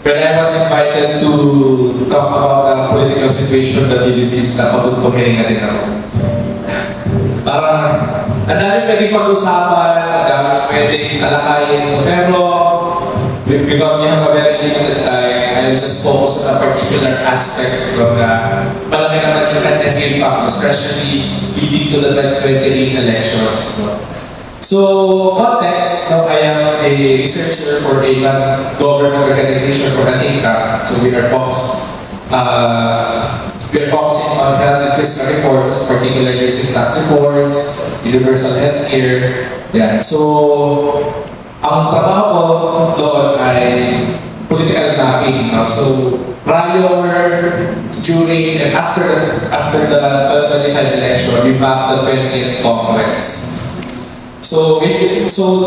when I was invited to talk about the political situation of the Philippines, napabuntumiling na din ako. Parang, ang dami pwedeng pag-usapan, ang dami pwedeng talakayin, pero because we have a very limited time, I'll just focus on a particular aspect na malaki naman yung kanyang impact, especially leading to the 2028 elections. So, context, I am a researcher for a non-government organization for a think tank. So, we are focusing on health and fiscal reforms, particularly tax reforms, universal healthcare. Yeah. So, ang trabaho ko doon ay political mapping. So, prior, during, and after the 2025 election, we mapped the 20th Congress. So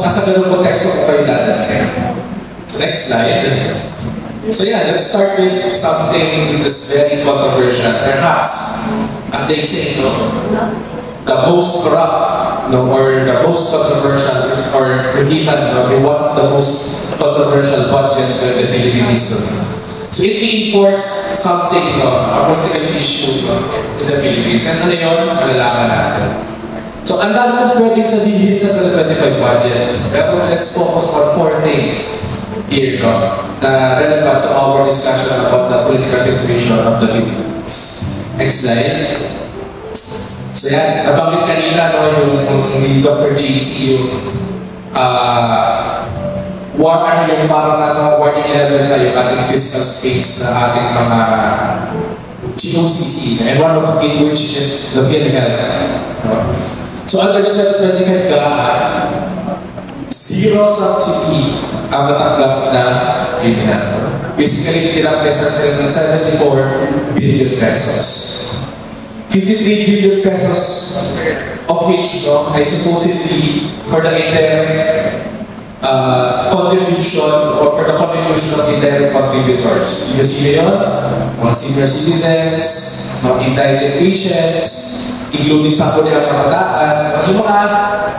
as a ganun konteksto ko kayo dadalhin. So next slide. So yeah, let's start with something that's very controversial. Perhaps, as they say, the most corrupt, or the most controversial, or even one of the most controversial budget in the Philippine history. So it reinforced something, a political issue in the Philippines. And ano yun? Malalaman natin. So, ang dami kong pwedeng sabihin sa 2025 budget, pero let's focus on 4 things here, na relevant to our discussion about the political situation of the Philippines. Next slide. So yan, nabanggit kanina, yung ni Dr. JC, yung yung parang nasa warning level na yung ating fiscal space sa ating mga GOCC, and one of which is the PhilHealth. So under the 2025 zero subsidy ang matanggap na PhilHealth. Basically, tinampesan sila ng 74 billion pesos. 53 billion pesos of which ay supposedly for the indirect contribution or for the contribution of indirect contributors. You see yun? Mga senior citizens, mga indigent patients, including sa huli ang kabataan, yung mga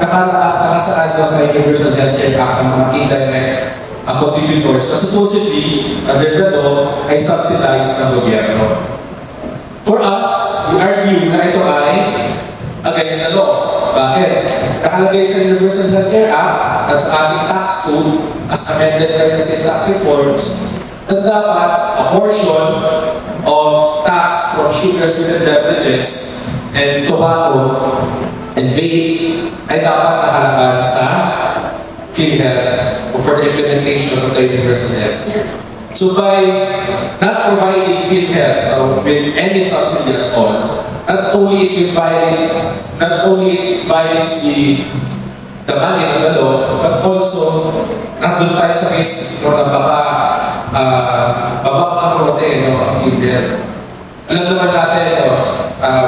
nakasaad sa Universal Healthcare Act ng mga indirect contributors na supposedly, under the law, ay subsidized ng gobyerno. For us, we argue na ito ay against the law. Bakit? Nakalagay sa Universal Healthcare Act at sa ating tax code as amended by the state tax reforms na dapat a portion of tax from sugar-sweetened beverages and tobacco and vape ay dapat nakalaban sa PhilHealth for the implementation of the Universal Healthcare. So by not providing PhilHealth with any subsidy at all, not only it violates the mandate of the law, but also nandun tayo sa risk na baka babangkarote ang PhilHealth. Alam naman natin,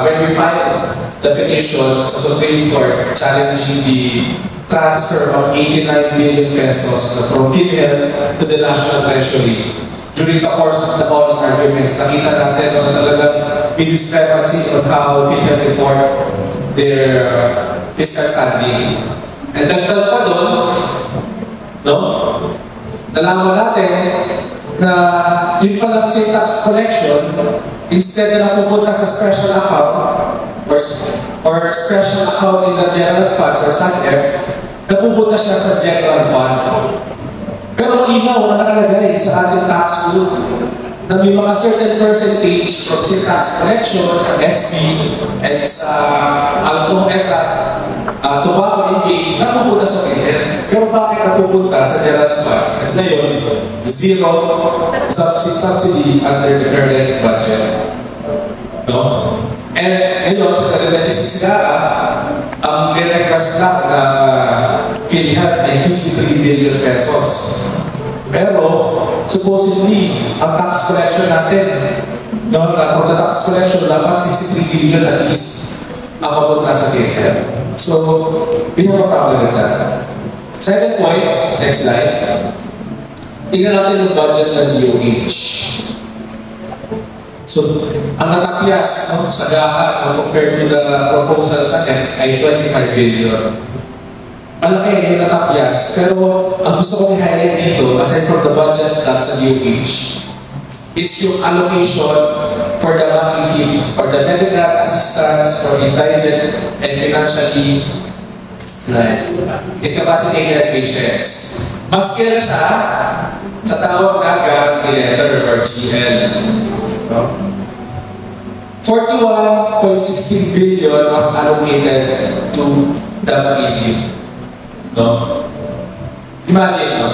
when we filed the petition sa Supreme Court challenging the transfer of 89 billion pesos from PhilHealth to the National Treasury, during the course of the oral arguments, nakita natin na talagang may discrepancy on how PhilHealth report their fiscal standing. And dagdag pa doon, nalaman natin na yun palang sa tax collection, instead na napupunta sa special account or special account in the general funds or SANF, napupunta siya sa general fund. Pero malinaw ang nakalagay sa ating tax code na may mga certain percentage from sa tax collection, sa SB, and sa alcohol, sa tobacco and vape, napupunta sa PhilHealth. Pero bakit napupunta sa general fund? At ngayon, zero subsidy under the current budget. And ngayon, sa 2026 ang re-request lang na PhilHealth ay 53 billion pesos. Pero, supposedly, ang tax collection natin, from the tax collection, dapat 63 billion at least ang mapunta sa PhilHealth. So, we have a problem with that. Second point, next slide. Tingnan natin yung budget ng DOH. So, ang natapyas sa GAA compared to the proposal sa NEP ay 25 billion. malaki yung natapyas. Pero ang gusto kong i-highlight dito, aside from the budget cut sa DOH, is yung allocation for the MACI or the medical assistance for indigent and financially incapacitated patients. Mas kilala siya sa tawag na guarantee letter or GL. No? 41.16 billion was allocated to the MACI. No? Imagine, no?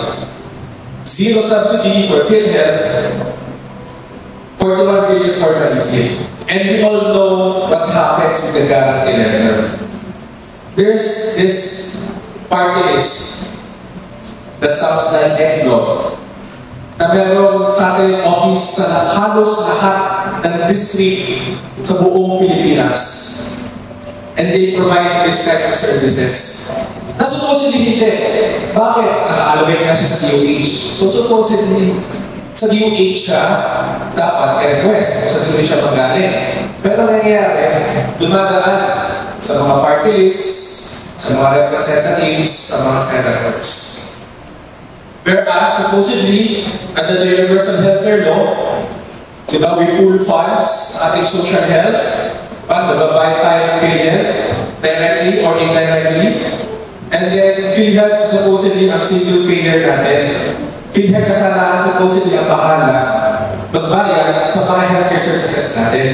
Zero subsidy for PhilHealth, 41 billion for MACI. And we all know what happens with the guarantee letter. There's this party list that sounds like eggnog na meron satellite office sa halos lahat ng district sa buong Pilipinas. And they provide this kind of services. Na supposedly hindi. Bakit? Naka-allocate na siya sa DOH. So supposedly, sa DOH siya dapat i-request sa DOH siya magaling. Pero nangyayari, dumadaan sa mga party lists, sa mga representatives, sa mga senators. Whereas, supposedly, under the Universal Healthcare Law, diba, we pool funds sa ating social health, nagbabayad tayo ng PhilHealth, directly or indirectly, and then PhilHealth supposedly ang single payer natin. PhilHealth kasalanan supposedly ang bahala magbayad sa mga healthcare services natin.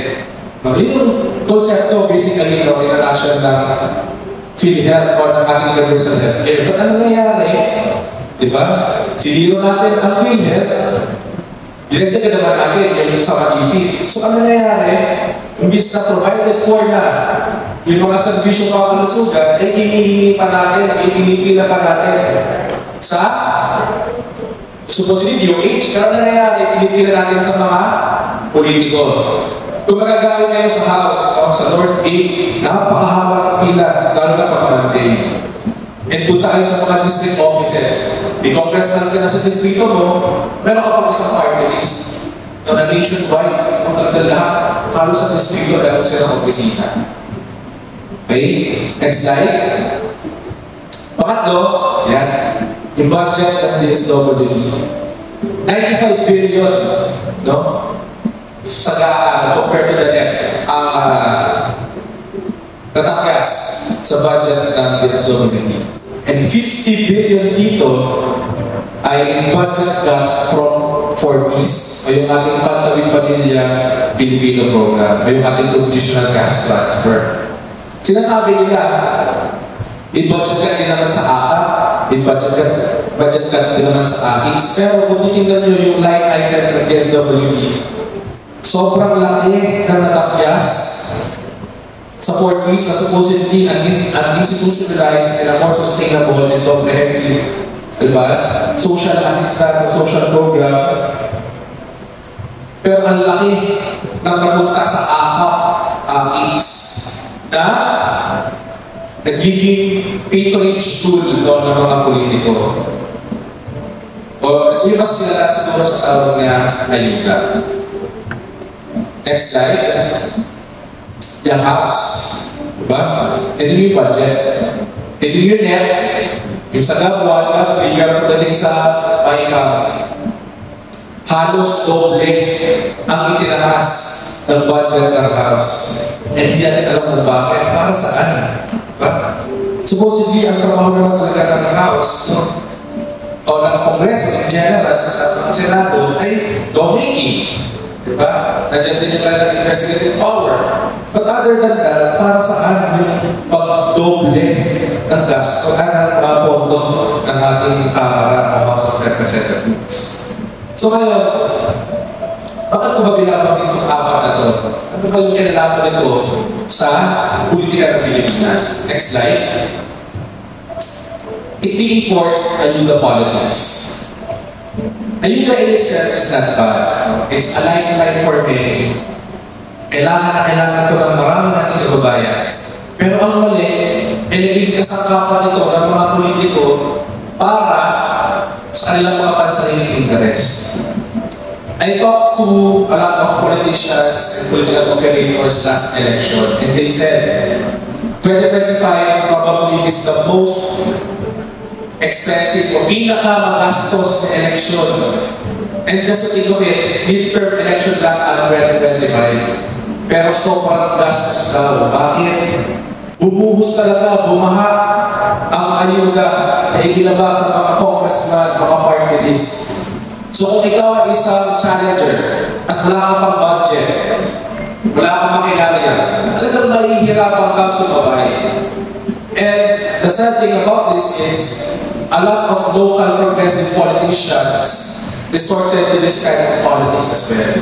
No, yun yung konsepto basically in a nutshell ng PhilHealth or ng ating universal healthcare. But ano nangyayari? Diba? Siniro natin ang PhilHealth, dinagdagan naman natin yung sa MACI. So ano nangyayari? Imbis na provided for na yung mga servisyo pangkalusugan, ay hinihingi pa natin, pinipila pa natin sa supposedly DOH. Pero nangyayari, pinipila natin sa mga politiko. Kung magagawin kayo sa House o sa North Gate, napakahaba ng pila, lalo na pag Monday. And punta kayo sa mga district offices. May congressman ka na sa distrito mo, meron ka pag isang party list na nationwide, kung talagang lahat, halos sa distrito dahil sila ng opisina. Okay? Next slide. Pangatlo, yan, yung budget ng DSWD. 95 billion, no? Sa compared to the net, ang natakas sa budget ng DSWD. And 50 billion dito ay budget cut from Forbis o yung ating Pantawid Pamilya Pilipino program o yung ating conditional cash transfer. Sinasabi nila, i-budget cut din naman sa AKA, i-budget cut din naman sa ATIS, pero kung titingnan nyo yung line item ng DSWD, sobrang laki ng natapyas sa Forbis na supposedly ang institutionalized and a more sustainable and comprehensive, diba, social assistance, social program. Pero ang laki ng napunta sa AKAP, ATIS, na nagiging patronage tool ng mga politiko. O ito yung mas kilala siguro sa tawag na ayuda. Next slide. Yung house. Diba? Ito yung budget. Ito yung net. Yung sa gabuan, trigger pagdating sa income. Halos doble ang itinaas ng budget ng house. And hindi natin alam kung bakit. Para saan? Diba? Supposedly, ang trabaho naman talaga ng house, no? O ng Kongreso in general, kasama ng Senado, ay lawmaking. Diba? Nandiyan din yung kanilang investigative power. But other than that, para saan yung pag-doble ng gasto, ng pondo ng ating Kamara o House of Representatives? So ngayon, bakit ko ba binabanggit itong apat na ito? Ano ba yung kinalaman nito sa politika ng Pilipinas? Next slide. It reinforced ayuda politics. Ayuda in itself is not bad. It's a lifeline for many. Kailangan na kailangan ito ng marami nating kababayan. Pero ang mali, ay naging kasangkapan ito ng mga politiko para sa kanilang mga pansariling interest. I talked to a lot of politicians and political operators last election, and they said 2025 probably is the most expensive o pinaka-magastos na eleksyon. And just to think of it, midterm election lang ang 2025. Pero sobrang gastos daw. Bakit? Bumuhos talaga, bumaha ang ayuda na ibilabas ng mga congressman, mga party list. So kung ikaw ay isang challenger at wala ka pang budget, wala kang makinarya, talagang mahihirapan kang sumabay. And the sad thing about this is, a lot of local progressive politicians resorted to this kind of politics as well.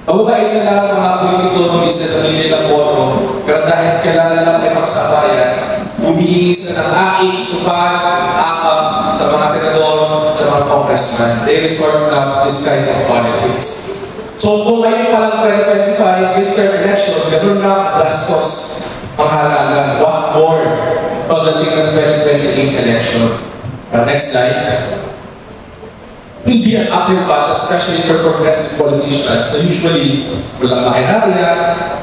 Mababait sa lahat mga political noise na namili ng boto, pero dahil kailangan lang ay magsabayan, humihingi sila ng AX, tupad, akap, sa mga senador, sa mga congressman. They resort na this kind of politics. So kung ngayon pa lang 2025, midterm election, ganoon na gastos ang halalan. What more pagdating ng 2028 election? Next slide. It will be an uphill battle, especially for progressive politicians na usually walang makinarya,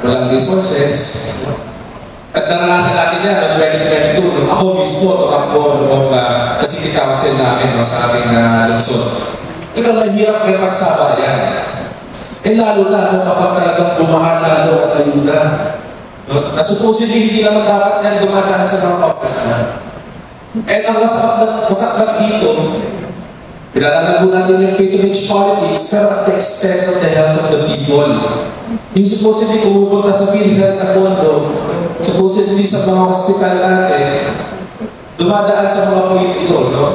walang resources. At naranasan natin yan noong 2022, nung ako mismo, tumakbo noong City Council namin sa aming lungsod. Ito mahirap kayo magsabayan. Eh lalo na nung kapag talagang bumaha lalo ang ayuda. Na supposedly hindi naman dapat yan dumadaan sa mga congressman. At ang masakit dito, ilalalago natin yung patronage politics, pero at the expense of the health of the people. Yung supposedly pumupunta sa PhilHealth na pondo, supposedly sa mga hospital natin, dumadaan sa mga politiko, no?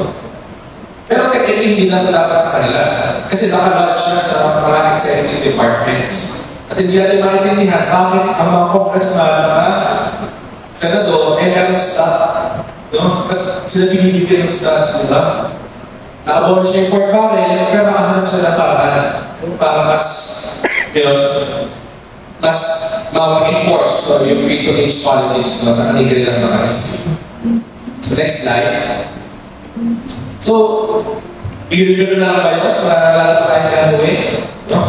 Pero technically hindi natin dapat sa kanila. Kasi nakalodge na sa mga executive departments. At hindi natin maintindihan bakit ang mga congressman, mga senador, meron stat, no? At sila binibigyan ng stats, di ba? Na-abolish yung pork barrel, pero nakahanap siya ng paraan para mas, mas ma-enforce yung patronage politics sa kanigri ng mga district. So next slide. So, gano'n na lang ba yun? Wala pa tayong gagawin? No?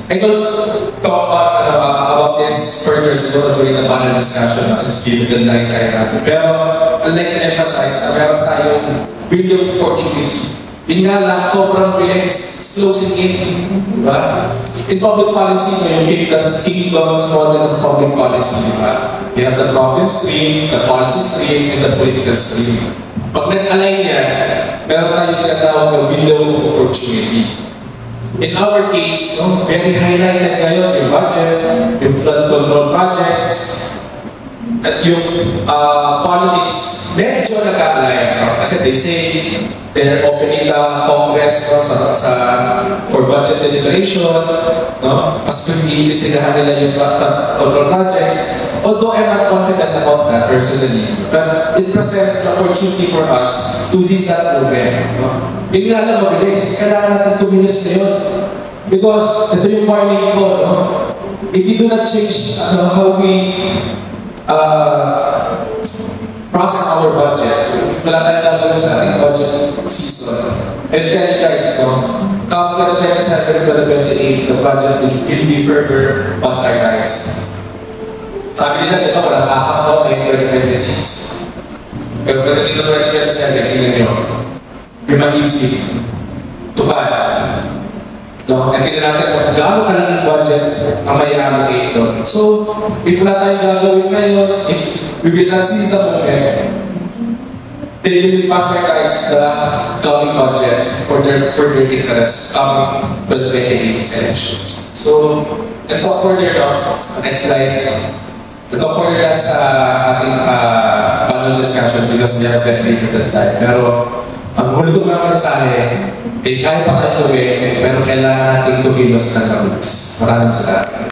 I will talk about this further siguro during the panel discussion since given the line tayo natin. Pero I'd like to emphasize na meron tayong window of opportunity. Yun nga lang, sobrang bilis. It's closing in. Diba? In public policy, yung kingdom's model of public policy. Diba? You have the problem stream, the policy stream, and the political stream. Pag nag-align yan, meron tayong tinatawag ng window of opportunity. In our case, no, very highlighted ngayon yung budget, yung flood control projects, at yung politics, medyo nag-align. No? Kasi they say, they're opening the Congress no, for budget deliberation. No? Mas pinag-iimbestigahan nila yung control projects. Although I'm not confident about that personally. But it presents an opportunity for us to seize that movement. No? Yung nga lang mabilis, kailangan natin kumilos na yun. Because ito yung warning ko, no? If you do not change how we process our budget, wala tayong gagawin sa ating budget season. And tell you guys, come 2027, 2028, the budget will be further bastardized. Sabi nila, di ba, walang akak daw ngayong 2026. Pero pagdating ng 2027, tingnan nyo, yung mag-ifig, tupad. No? At tingnan natin kung gaano kalaking budget ang may allocate doon. So, if wala tayong gagawin ngayon, if we will not seize the moment, they will bastardize the coming budget for their interest coming 2028 elections. So, let's talk further now. Next slide. Let's talk further sa ating panel discussion because we have very limited time. Pero, ang huli ko naman mensahe, kaya pa tayo gawin, pero kailangan natin kumilos ng labis. Maraming salamat.